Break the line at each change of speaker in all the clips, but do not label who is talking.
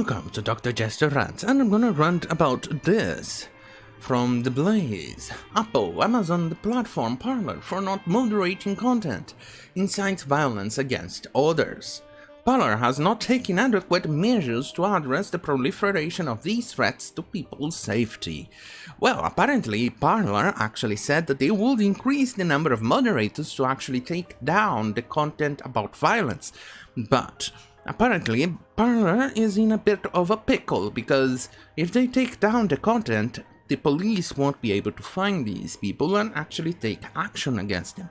Welcome to Dr. Jester Rants, and I'm gonna rant about this. From The Blaze, Apple, Amazon, the platform Parler for not moderating content, incites violence against others. Parler has not taken adequate measures to address the proliferation of these threats to people's safety. Well, apparently Parler actually said that they would increase the number of moderators to actually take down the content about violence, but apparently Parler is in a bit of a pickle, because if they take down the content, the police won't be able to find these people and actually take action against them.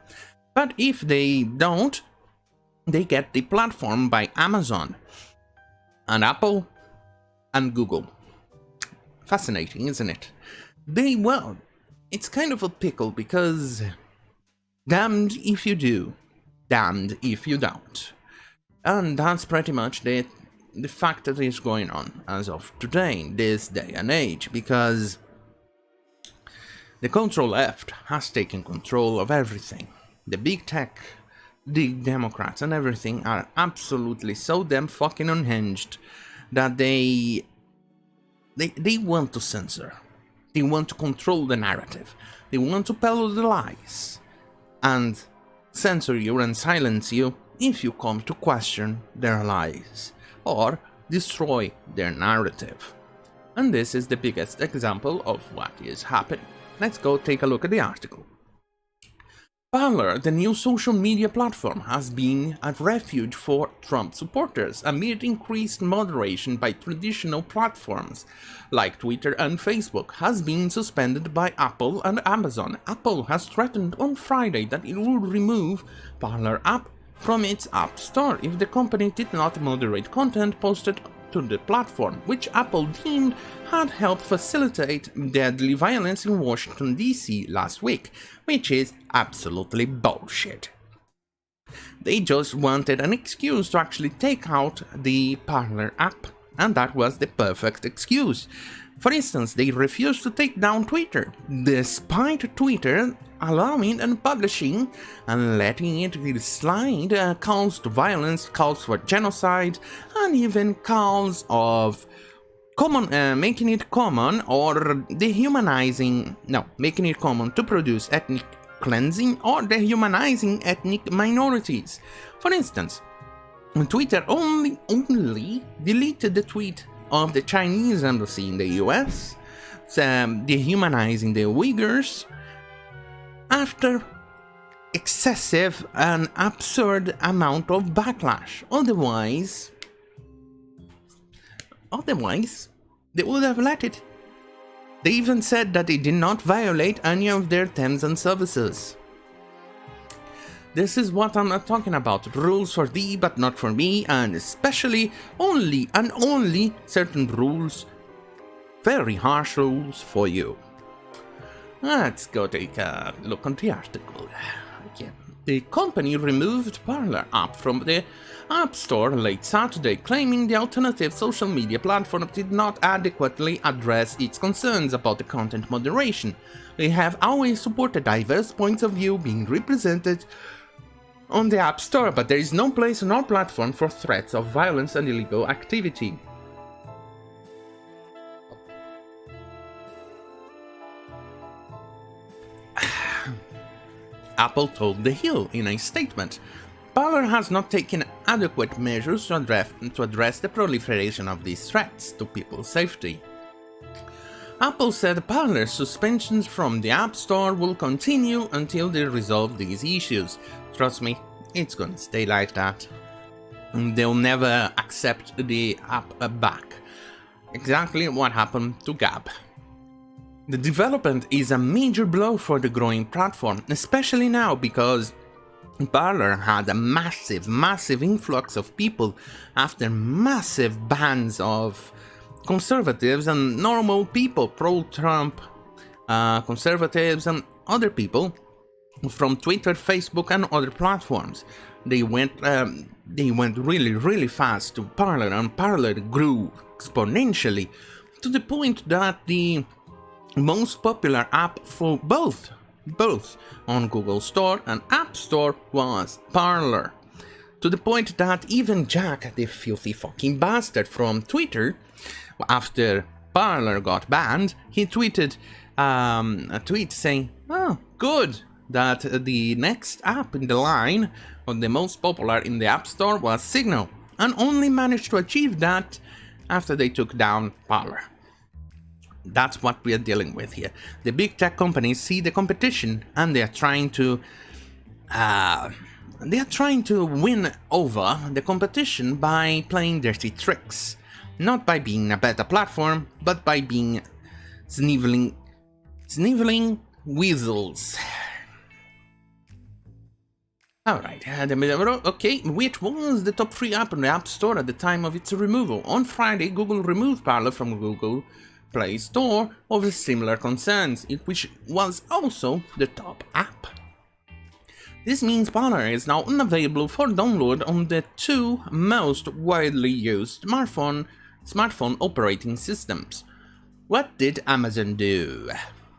But if they don't, they get the platform by Amazon and Apple and Google. Fascinating, isn't it? Well, it's kind of a pickle, because damned if you do, damned if you don't. And that's pretty much the fact that is going on as of today, in this day and age, because the control left has taken control of everything. The big tech, the Democrats and everything are absolutely so damn fucking unhinged that they want to censor. They want to control the narrative. They want to peddle the lies and censor you and silence you if you come to question their lies or destroy their narrative. And this is the biggest example of what is happening. Let's go take a look at the article. Parler, the new social media platform, has been a refuge for Trump supporters amid increased moderation by traditional platforms like Twitter and Facebook, has been suspended by Apple and Amazon. Apple has threatened on Friday that it would remove Parler app from its App Store if the company did not moderate content posted to the platform, which Apple deemed had helped facilitate deadly violence in Washington, D.C. last week, which is absolutely bullshit. They just wanted an excuse to actually take out the Parler app, and that was the perfect excuse. For instance, they refused to take down Twitter, despite Twitter allowing and publishing and letting it slide calls to violence, calls for genocide, and even calls of making it common to produce ethnic cleansing or dehumanizing ethnic minorities. For instance, Twitter only deleted the tweet of the Chinese embassy in the US, dehumanizing the Uyghurs, after excessive and absurd amount of backlash. Otherwise, they would have let it. They even said that they did not violate any of their terms and services. This is what I'm not talking about. Rules for thee, but not for me, and especially only certain rules, very harsh rules for you. Let's go take a look on the article. Again, the company removed Parler app from the App Store late Saturday, claiming the alternative social media platform did not adequately address its concerns about the content moderation. They have always supported diverse points of view being represented on the App Store, but there is no place on our platform for threats of violence and illegal activity. Apple told The Hill in a statement, Parler has not taken adequate measures to address the proliferation of these threats to people's safety. Apple said Parler's suspensions from the App Store will continue until they resolve these issues. Trust me, it's gonna stay like that. They'll never accept the app back. Exactly what happened to Gab. The development is a major blow for the growing platform, especially now because Parler had a massive influx of people after massive bans of conservatives and normal people, pro-Trump conservatives and other people from Twitter, Facebook and other platforms. They went really fast to Parler, and Parler grew exponentially to the point that the most popular app for both on Google Store and App Store was Parler. to the point that even Jack, the filthy fucking bastard from Twitter, after Parler got banned, he tweeted a tweet saying, "Oh, good, that the next app in the line, or the most popular in the App Store, was Signal, and only managed to achieve that after they took down Parler." That's what we are dealing with here. The big tech companies see the competition, and they are trying to win over the competition by playing dirty tricks. Not by being a better platform, but by being sniveling weasels. Alright, okay, which was the top 3 app on the App Store at the time of its removal? On Friday, Google removed Parler from Google Play Store over similar concerns, which was also the top app. This means Parler is now unavailable for download on the 2 most widely used smartphone operating systems. What did Amazon do?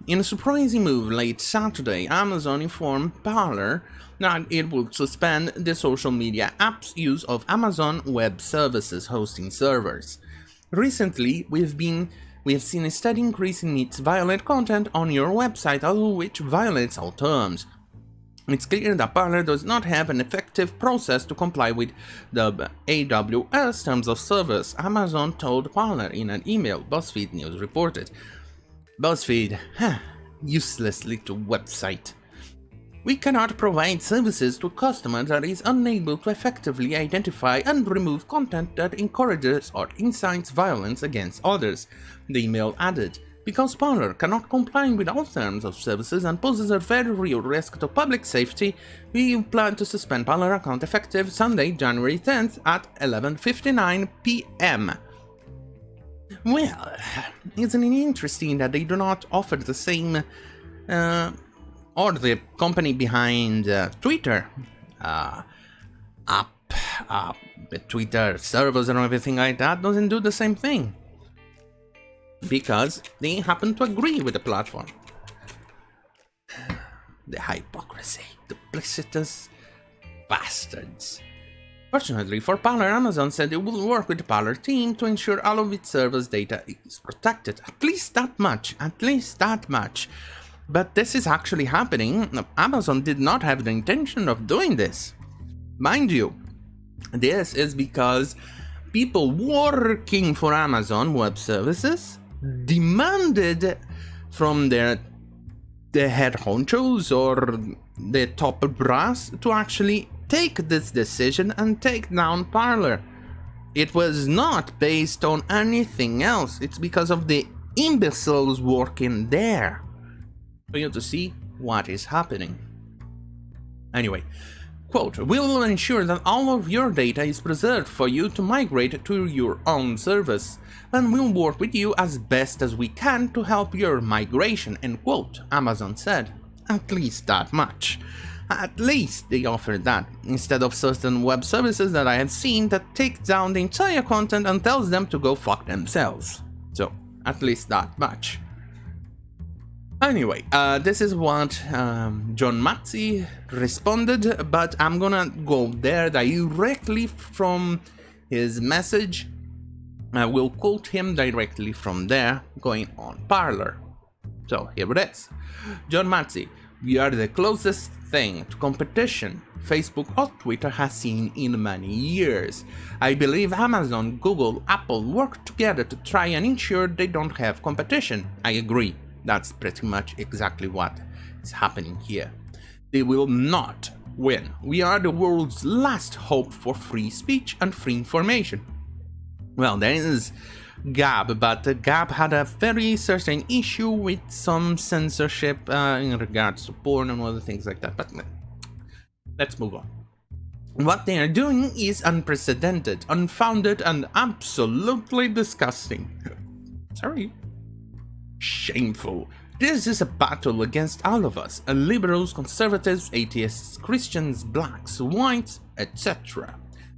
In a surprising move late Saturday, Amazon informed Parler that it would suspend the social media app's use of Amazon Web Services hosting servers. Recently, we have seen a steady increase in its violent content on your website, all of which violates all terms. It's clear that Parler does not have an effective process to comply with the AWS terms of service, Amazon told Parler in an email, BuzzFeed News reported. BuzzFeed, useless little website. We cannot provide services to customers that is unable to effectively identify and remove content that encourages or incites violence against others, the email added. Because Parler cannot comply with all terms of services and poses a very real risk to public safety, we plan to suspend Parler account effective Sunday, January 10th at 11:59 p.m. Well, isn't it interesting that they do not offer the same, or the company behind Twitter, the Twitter servers and everything like that doesn't do the same thing? Because they happen to agree with the platform. The hypocrisy, duplicitous bastards. Fortunately for Parler, Amazon said it will work with the Parler team to ensure all of its servers' data is protected. At least that much. But this is actually happening. Amazon did not have the intention of doing this. Mind you, this is because people working for Amazon Web Services demanded from the head honchos or the top brass to actually take this decision and take down Parler. It was not based on anything else. It's because of the imbeciles working there. For you to see what is happening. Anyway, quote, "We will ensure that all of your data is preserved for you to migrate to your own service, and we'll work with you as best as we can to help your migration," end quote, Amazon said. At least that much. At least they offered that, instead of certain web services that I have seen that take down the entire content and tells them to go fuck themselves. So, at least that much. Anyway, this is what John Matzi responded, but I'm gonna go there directly from his message. I will quote him directly from there, going on Parler. So here it is. John Matzi, "We are the closest thing to competition Facebook or Twitter has seen in many years. I believe Amazon, Google, Apple work together to try and ensure they don't have competition. I agree. That's pretty much exactly what is happening here. They will not win. We are the world's last hope for free speech and free information." Well, there is Gab, but Gab had a very certain issue with some censorship in regards to porn and other things like that, but let's move on. What they are doing is unprecedented, unfounded, and absolutely disgusting. Sorry. Shameful. This is a battle against all of us, liberals, conservatives, atheists, Christians, blacks, whites, etc.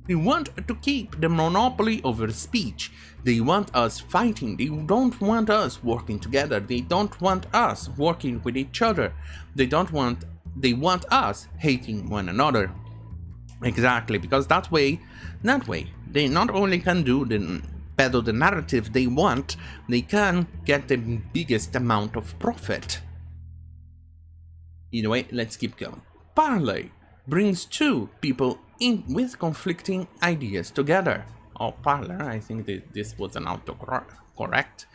They want to keep the monopoly over speech. They want us fighting. They don't want us working together. They don't want us working with each other. They want us hating one another. Exactly, because that way, they not only can do the peddle the narrative they want, they can get the biggest amount of profit. Either way, let's keep going. Parler brings two people in with conflicting ideas together. Oh, Parler, I think this was an autocorrect.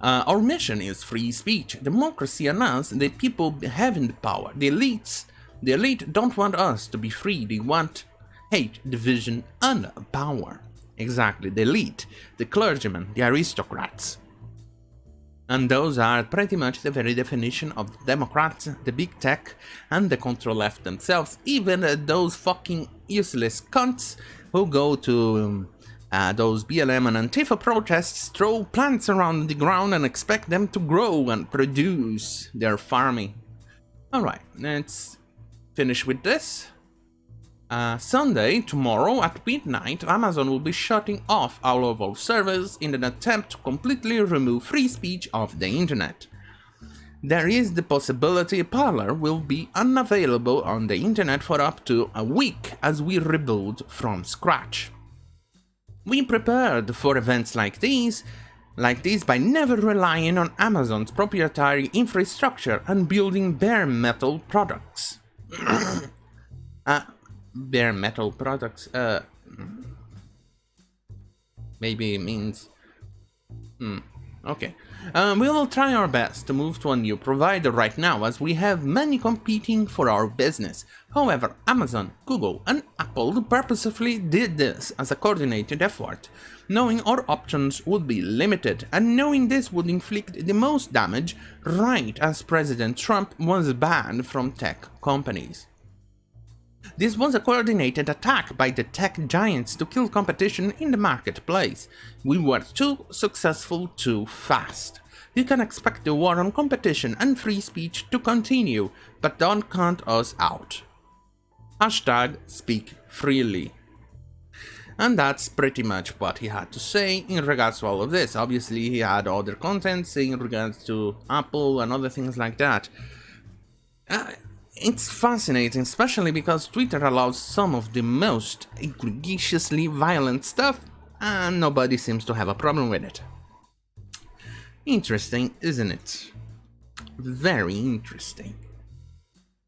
Our mission is free speech, democracy, and us, the people having the power. The elite don't want us to be free. They want hate, division, and power. Exactly, the elite, the clergymen, the aristocrats. And those are pretty much the very definition of the Democrats, the big tech, and the control F themselves, even those fucking useless cunts who go to those BLM and Antifa protests, throw plants around the ground and expect them to grow and produce their farming. Alright, let's finish with this. Sunday, tomorrow at midnight, Amazon will be shutting off all of our servers in an attempt to completely remove free speech off the internet. There is the possibility Parler will be unavailable on the internet for up to a week as we rebuild from scratch. We prepared for events like these by never relying on Amazon's proprietary infrastructure and building bare metal products. Bare metal products, maybe it means, okay. We will try our best to move to a new provider right now, as we have many competing for our business. However, Amazon, Google, and Apple purposefully did this as a coordinated effort, knowing our options would be limited, and knowing this would inflict the most damage right as President Trump was banned from tech companies. This was a coordinated attack by the tech giants to kill competition in the marketplace. We were too successful too fast. You can expect the war on competition and free speech to continue, but don't count us out. Hashtag speak freely. And that's pretty much what he had to say in regards to all of this. Obviously, he had other content in regards to Apple and other things like that. It's fascinating, especially because Twitter allows some of the most egregiously violent stuff, and nobody seems to have a problem with it. Interesting, isn't it? Very interesting.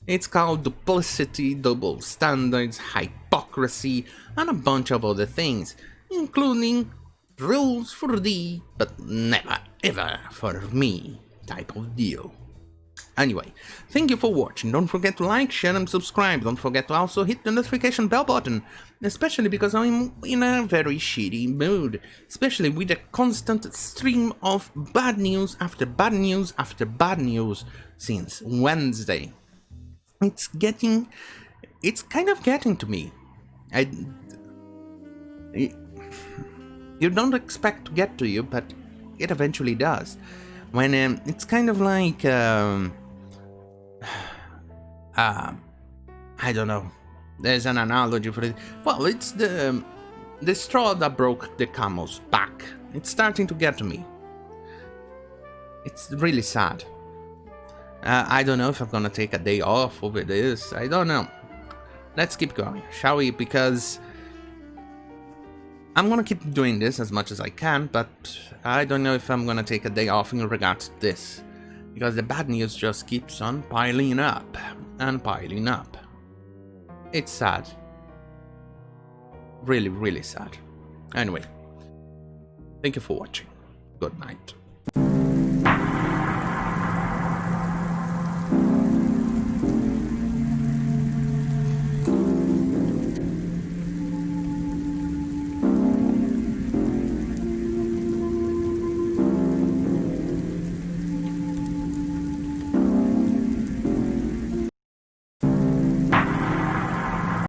It's called duplicity, double standards, hypocrisy, and a bunch of other things, including rules for thee, but never ever for me type of deal. Anyway, thank you for watching. Don't forget to like, share, and subscribe. Don't forget to also hit the notification bell button, especially because I'm in a very shitty mood, especially with a constant stream of bad news after bad news after bad news since Wednesday. It's kind of getting to me. You don't expect to get to you, but it eventually does. When it's kind of like I don't know. There's an analogy for it. Well, it's the straw that broke the camel's back. It's starting to get to me. It's really sad. I don't know if I'm gonna take a day off over this. I don't know. Let's keep going, shall we? Because I'm gonna keep doing this as much as I can, but I don't know if I'm gonna take a day off in regards to this. Because the bad news just keeps on piling up and piling up. It's sad. Really, really sad. Anyway, thank you for watching. Good night.